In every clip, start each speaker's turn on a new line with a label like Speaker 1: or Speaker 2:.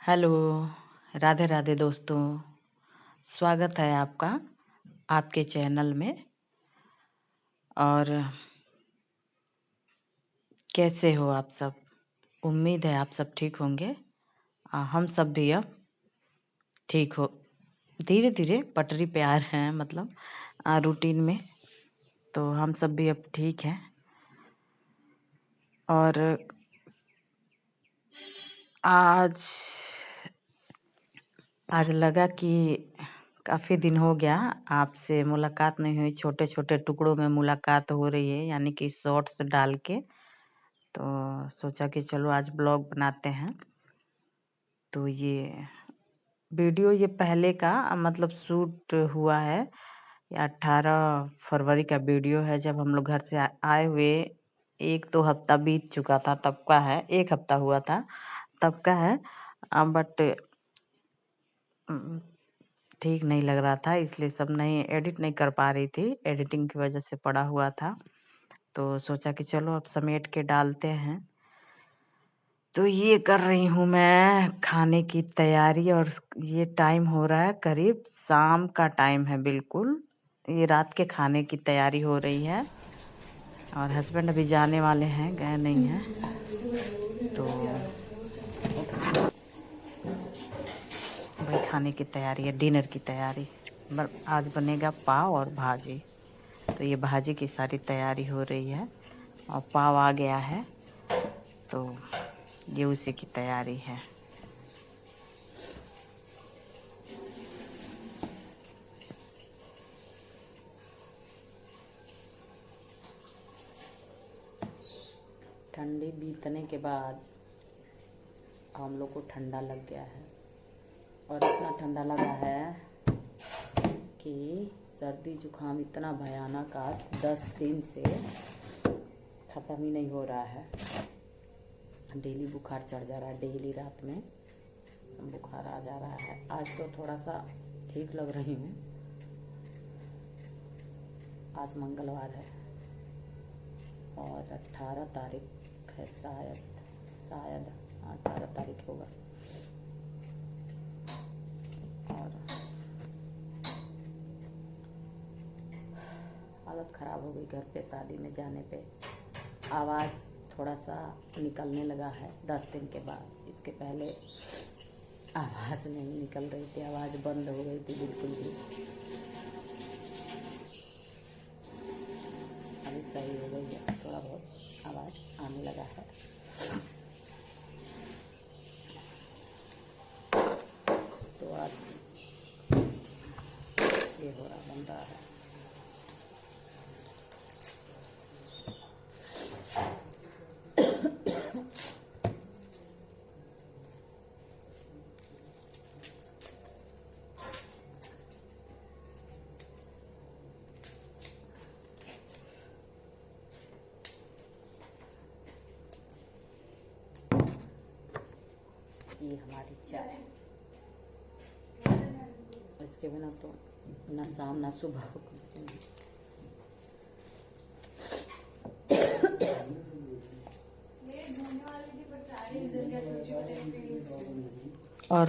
Speaker 1: Hello, Radhe Radhe दोस्तों। स्वागत है आपका आपके चैनल में। और कैसे हो आप सब? उम्मीद है आप सब ठीक होंगे। हम सब भी अब ठीक हो, धीरे धीरे पटरी पे आ रहे हैं, मतलब रूटीन में। तो हम सब भी अब ठीक हैं। और आज आज लगा कि काफ़ी दिन हो गया आपसे मुलाकात नहीं हुई। छोटे छोटे टुकड़ों में मुलाकात हो रही है, यानी कि शॉर्ट्स डाल के। तो सोचा कि चलो आज ब्लॉग बनाते हैं। तो ये वीडियो ये पहले का मतलब शूट हुआ है। ये 18 फरवरी का वीडियो है, जब हम लोग घर से आए हुए 1-2 हफ्ता बीत चुका था तब का है। 1 हफ्ता हुआ था तब का है। बट ठीक नहीं लग रहा था, इसलिए सब नहीं एडिट नहीं कर पा रही थी, एडिटिंग की वजह से पड़ा हुआ था। तो सोचा कि चलो अब समेट के डालते हैं। तो ये कर रही हूँ मैं खाने की तैयारी। और ये टाइम हो रहा है करीब शाम का टाइम है बिल्कुल। ये रात के खाने की तैयारी हो रही है। और हस्बैंड अभी जाने वाले हैं, गए नहीं हैं। तो भाई खाने की तैयारी है, डिनर की तैयारी। आज बनेगा पाव और भाजी। तो ये भाजी की सारी तैयारी हो रही है और पाव आ गया है, तो ये उसी की तैयारी है। ठंडी बीतने के बाद हम लोग को ठंडा लग गया है। और इतना ठंडा लगा है कि सर्दी जुकाम इतना भयानक आज 10 दिन से ख़त्म ही नहीं हो रहा है। डेली बुखार चढ़ जा रहा है, डेली रात में बुखार आ जा रहा है। आज तो थोड़ा सा ठीक लग रही हूँ। आज मंगलवार है और 18 तारीख है, शायद 18 तारीख होगा। और हालत ख़राब हो गई घर पे शादी में जाने पे। आवाज़ थोड़ा सा निकलने लगा है 10 दिन के बाद। इसके पहले आवाज़ नहीं निकल रही थी, आवाज़ बंद हो गई थी बिल्कुल भी। अभी सही हो गई है, थोड़ा बहुत आवाज़ आने लगा है। तो आज ये हो रहा, बन रहा है। ये हमारी चाय, इसके बिना तो ना शाम ना सुबह हो कुछ नहीं। और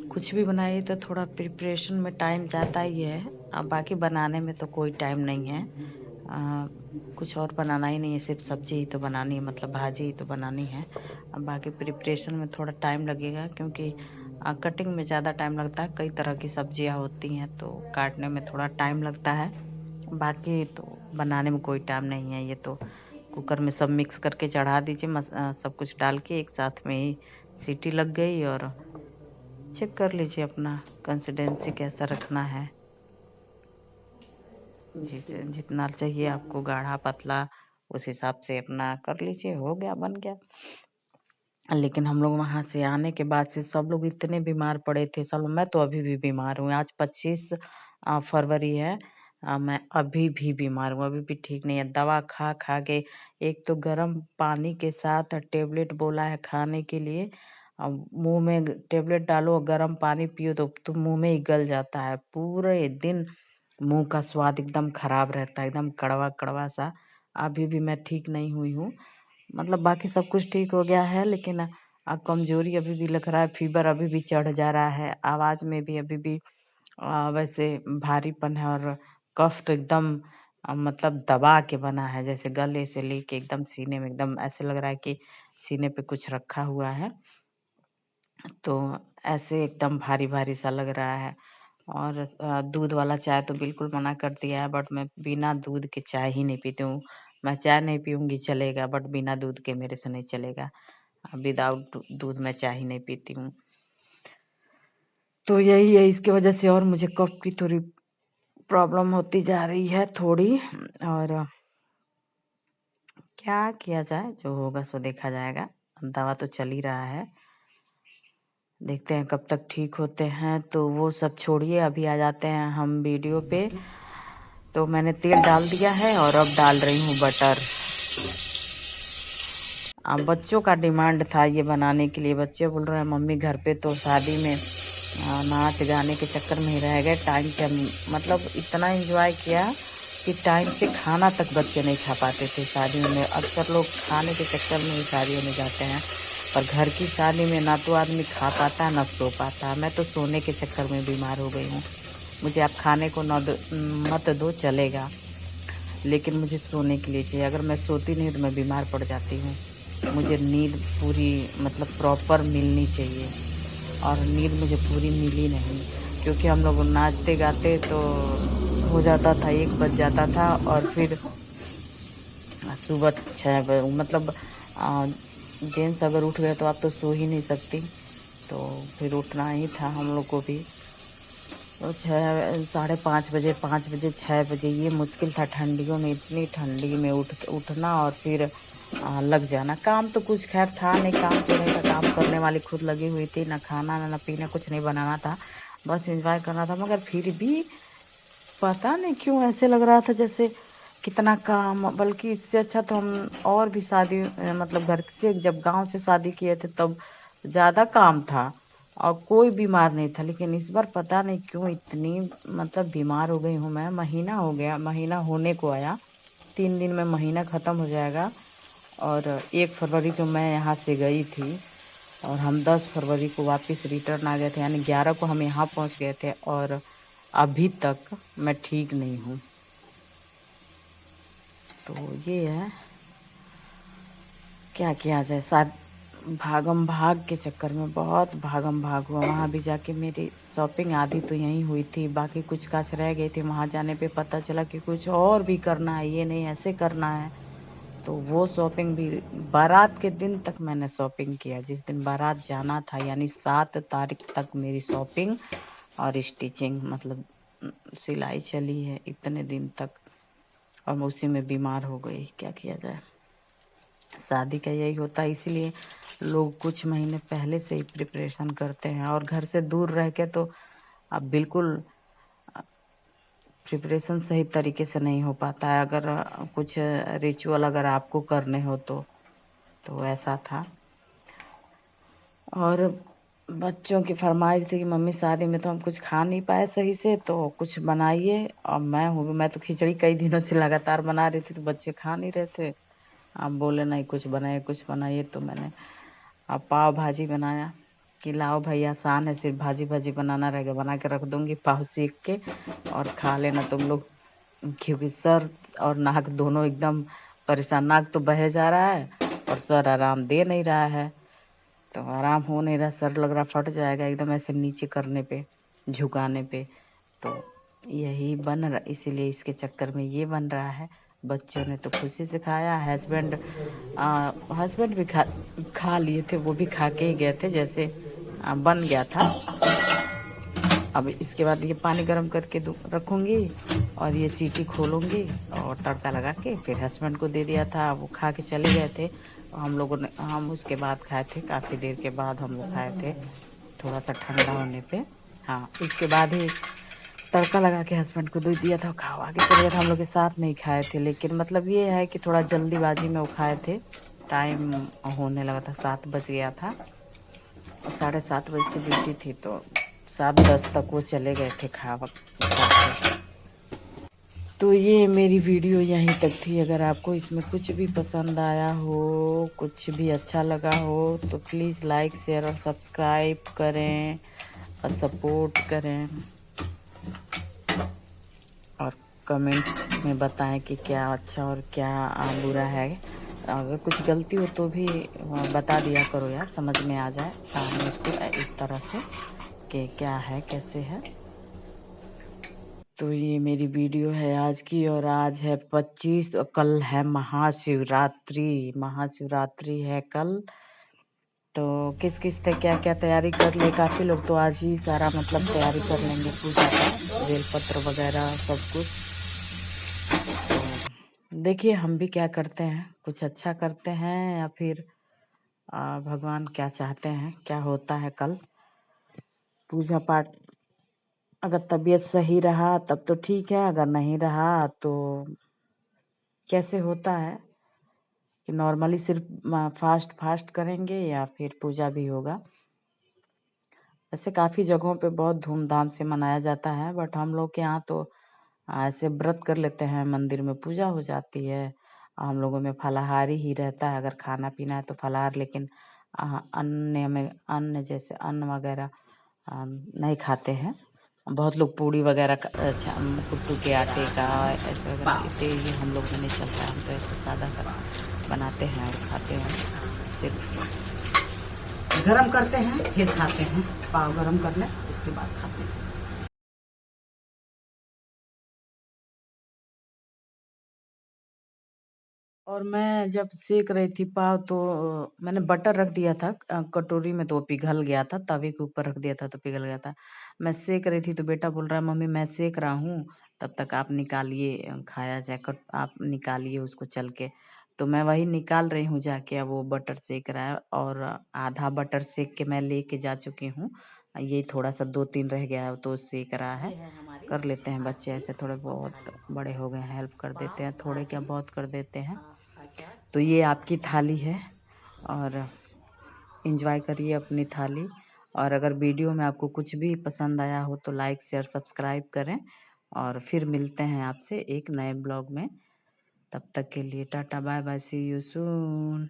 Speaker 1: कुछ भी बनाइए तो थोड़ा प्रिपरेशन में टाइम जाता ही है। अब बाकी बनाने में तो कोई टाइम नहीं है। कुछ और बनाना ही नहीं है, सिर्फ सब्जी ही तो बनानी है, मतलब भाजी ही तो बनानी है। अब बाकी प्रिपरेशन में थोड़ा टाइम लगेगा, क्योंकि कटिंग में ज़्यादा टाइम लगता है। कई तरह की सब्जियां होती हैं तो काटने में थोड़ा टाइम लगता है। बाकी तो बनाने में कोई टाइम नहीं है। ये तो कुकर में सब मिक्स करके चढ़ा दीजिए, सब कुछ डाल के एक साथ में ही सीटी लग गई। और चेक कर लीजिए अपना कंसिस्टेंसी कैसा रखना है, जिसे जितना चाहिए आपको, गाढ़ा पतला, उस हिसाब से अपना कर लीजिए। हो गया, बन गया। लेकिन हम लोग वहाँ से आने के बाद से सब लोग इतने बीमार पड़े थे। सब, मैं तो अभी भी बीमार हूँ। आज 25 फरवरी है। मैं अभी भी बीमार हूँ, अभी भी ठीक नहीं है। दवा खा खा के, एक तो गर्म पानी के साथ टेबलेट बोला है खाने के लिए। मुंह में टेबलेट डालो, गर्म पानी पियो तो मुंह में ही गल जाता है। पूरे दिन मुंह का स्वाद एकदम खराब रहता है, एकदम कड़वा कड़वा सा। अभी भी मैं ठीक नहीं हुई हूँ। मतलब बाकी सब कुछ ठीक हो गया है, लेकिन कमजोरी अभी भी लग रहा है, फीवर अभी भी चढ़ जा रहा है, आवाज़ में भी अभी भी वैसे भारीपन है, और कफ तो एकदम मतलब दबा के बना है, जैसे गले से लेके एकदम सीने में एकदम ऐसे लग रहा है कि सीने पे कुछ रखा हुआ है। तो ऐसे एकदम भारी भारी सा लग रहा है। और दूध वाला चाय तो बिल्कुल मना कर दिया है, बट मैं बिना दूध के चाय ही नहीं पीती हूँ। मैं चाय नहीं पीऊंगी चलेगा, बट बिना दूध के मेरे से नहीं चलेगा। विदाउट दूध मैं चाय ही नहीं पीती हूँ। तो यही है, इसकी वजह से और मुझे कफ की थोड़ी प्रॉब्लम होती जा रही है थोड़ी। और क्या किया जाए, जो होगा सो देखा जाएगा। दवा तो चल ही रहा है, देखते हैं कब तक ठीक होते हैं। तो वो सब छोड़िए, अभी आ जाते हैं हम वीडियो पे। तो मैंने तेल डाल दिया है और अब डाल रही हूँ बटर। बच्चों का डिमांड था ये बनाने के लिए। बच्चे बोल रहे हैं मम्मी घर पे तो शादी में नाच गाने के चक्कर में ही रह गए, टाइम से मतलब इतना एंजॉय किया कि टाइम से खाना तक बच्चे नहीं खा पाते थे शादियों में। अक्सर लोग खाने के चक्कर में ही शादियों में जाते हैं, पर घर की शादी में ना तो आदमी खा पाता है ना सो पाता। मैं तो सोने के चक्कर में बीमार हो गई हूँ। मुझे आप खाने को मत दो चलेगा, लेकिन मुझे सोने के लिए चाहिए। अगर मैं सोती नहीं तो मैं बीमार पड़ जाती हूँ। मुझे नींद पूरी मतलब प्रॉपर मिलनी चाहिए, और नींद मुझे पूरी मिली नहीं, क्योंकि हम लोग नाचते गाते तो हो जाता था 1 बज जाता था, और फिर सुबह 6 बजे मतलब जेंट्स अगर उठ गए तो आप तो सो ही नहीं सकती, तो फिर उठना ही था हम लोग को भी। तो 6 साढ़े 5 बजे 5 बजे 6 बजे ये मुश्किल था ठंडियों में, इतनी ठंडी में उठना और फिर लग जाना। काम तो कुछ खैर था नहीं, काम तो नहीं था, काम करने वाली खुद लगी हुई थी, ना खाना ना पीना, कुछ नहीं बनाना था, बस एंजॉय करना था। मगर फिर भी पता नहीं क्यों ऐसे लग रहा था जैसे कितना काम। बल्कि इससे अच्छा तो हम और भी शादी मतलब घर से जब गांव से शादी किए थे तब ज़्यादा काम था और कोई बीमार नहीं था। लेकिन इस बार पता नहीं क्यों इतनी मतलब बीमार हो गई हूँ मैं। महीना हो गया, महीना होने को आया, 3 दिन में महीना ख़त्म हो जाएगा। और 1 फरवरी को मैं यहाँ से गई थी और हम 10 फरवरी को वापस रिटर्न आ गए थे, यानी 11 को हम यहाँ पहुँच गए थे, और अभी तक मैं ठीक नहीं हूँ। तो ये है, क्या किया जाए। साथ भागम भाग के चक्कर में बहुत भागम भाग हुआ। वहाँ भी जाके मेरी शॉपिंग आधी तो यहीं हुई थी, बाकी कुछ काच रह गई थी। वहाँ जाने पे पता चला कि कुछ और भी करना है, ये नहीं ऐसे करना है। तो वो शॉपिंग भी बारात के दिन तक मैंने शॉपिंग किया। जिस दिन बारात जाना था यानी 7 तारीख तक मेरी शॉपिंग और स्टिचिंग मतलब सिलाई चली है इतने दिन तक, और मैं उसी में बीमार हो गई। क्या किया जाए, शादी का यही होता है। इसीलिए लोग कुछ महीने पहले से ही प्रिपरेशन करते हैं, और घर से दूर रह के तो अब बिल्कुल प्रिपरेशन सही तरीके से नहीं हो पाता है। अगर कुछ रिचुअल अगर आपको करने हो तो ऐसा था। और बच्चों की फरमाइश थी कि मम्मी शादी में तो हम कुछ खा नहीं पाए सही से, तो कुछ बनाइए। और मैं तो खिचड़ी कई दिनों से लगातार बना रही थी, तो बच्चे खा नहीं रहे थे। आप बोले नहीं कुछ बनाइए कुछ बनाइए, तो मैंने अब पाव भाजी बनाया कि लाओ भाई आसान है, सिर्फ भाजी भाजी बनाना रहेगा, बना के रख दूँगी, पाव सेक के और खा लेना तुम लोग। क्योंकि सर और नाक दोनों एकदम परेशान, नाक तो बहे जा रहा है और सर आराम दे नहीं रहा है। तो आराम हो नहीं रहा, सर लग रहा फट जाएगा एकदम ऐसे नीचे करने पे, झुकाने पे। तो यही बन रहा, इसीलिए इसके चक्कर में ये बन रहा है। बच्चों ने तो खुशी से खाया। हस्बैंड भी खा लिए थे, वो भी खा के ही गए थे, जैसे बन गया था। अब इसके बाद ये पानी गर्म करके रखूँगी और ये सीटी खोलूँगी और तड़का लगा के फिर हस्बैंड को दे दिया था। वो खा के चले गए थे, हम उसके बाद खाए थे, काफ़ी देर के बाद हम लोग खाए थे, थोड़ा सा ठंडा होने पे। हाँ, इसके बाद ही तड़का लगा के हस्बैंड को दे दिया था, खावा के चले गए थे। हम लोग के साथ नहीं खाए थे, लेकिन मतलब ये है कि थोड़ा जल्दीबाजी में वो खाए थे। टाइम होने लगा था, 7 बज गया था, 7:30 बजे से ड्यूटी थी, तो 7:10 तक वो चले गए थे खा के। तो ये मेरी वीडियो यहीं तक थी। अगर आपको इसमें कुछ भी पसंद आया हो, कुछ भी अच्छा लगा हो, तो प्लीज़ लाइक शेयर और सब्सक्राइब करें और सपोर्ट करें और कमेंट में बताएं कि क्या अच्छा और क्या बुरा है। अगर कुछ गलती हो तो भी बता दिया करो यार, समझ में आ जाए हमें उसको इस तरह से कि क्या है कैसे है। तो ये मेरी वीडियो है आज की, और आज है 25, और कल है महाशिवरात्रि। महाशिवरात्रि है कल। तो किस किस से क्या क्या तैयारी कर ले, काफ़ी लोग तो आज ही सारा मतलब तैयारी कर लेंगे पूजा का, बेलपत्र वगैरह सब कुछ। तो देखिए हम भी क्या करते हैं, कुछ अच्छा करते हैं या फिर भगवान क्या चाहते हैं, क्या होता है कल पूजा पाठ। अगर तबीयत सही रहा तब तो ठीक है, अगर नहीं रहा तो कैसे होता है कि नॉर्मली सिर्फ फास्ट करेंगे या फिर पूजा भी होगा। ऐसे काफ़ी जगहों पे बहुत धूमधाम से मनाया जाता है, बट हम लोग के यहाँ तो ऐसे व्रत कर लेते हैं, मंदिर में पूजा हो जाती है। हम लोगों में फलाहारी ही रहता है, अगर खाना पीना है तो फलाहार, लेकिन अन्य में अन्न जैसे अन्न वगैरह नहीं खाते हैं। बहुत लोग पूड़ी वगैरह अच्छा कुट्टू के आटे का ऐसे वगैरह, इसलिए ये हम लोग में नहीं चलता है। हम तो ऐसे सादा सा बनाते हैं और खाते हैं। सिर्फ गरम करते हैं फिर खाते हैं, पाव गरम कर लें उसके बाद खाते हैं। और मैं जब सेक रही थी पाव तो मैंने बटर रख दिया था कटोरी में, तो वो पिघल गया था। तवे के ऊपर रख दिया था तो पिघल गया था। मैं सेक रही थी तो बेटा बोल रहा है मम्मी मैं सेक रहा हूँ, तब तक आप निकालिए खाया जाए, आप निकालिए उसको चल के। तो मैं वही निकाल रही हूँ जाके। अब वो बटर सेक रहा है और आधा बटर सेक के मैं लेके जा चुकी हूँ। ये थोड़ा सा 2-3 रह गया है तो सेक रहा है। कर लेते हैं बच्चे ऐसे, थोड़े बहुत बड़े हो गए हैं, हेल्प कर देते हैं, थोड़े क्या बहुत कर देते हैं। तो ये आपकी थाली है और एंजॉय करिए अपनी थाली। और अगर वीडियो में आपको कुछ भी पसंद आया हो तो लाइक शेयर सब्सक्राइब करें, और फिर मिलते हैं आपसे एक नए ब्लॉग में। तब तक के लिए tata bye bye, see you soon.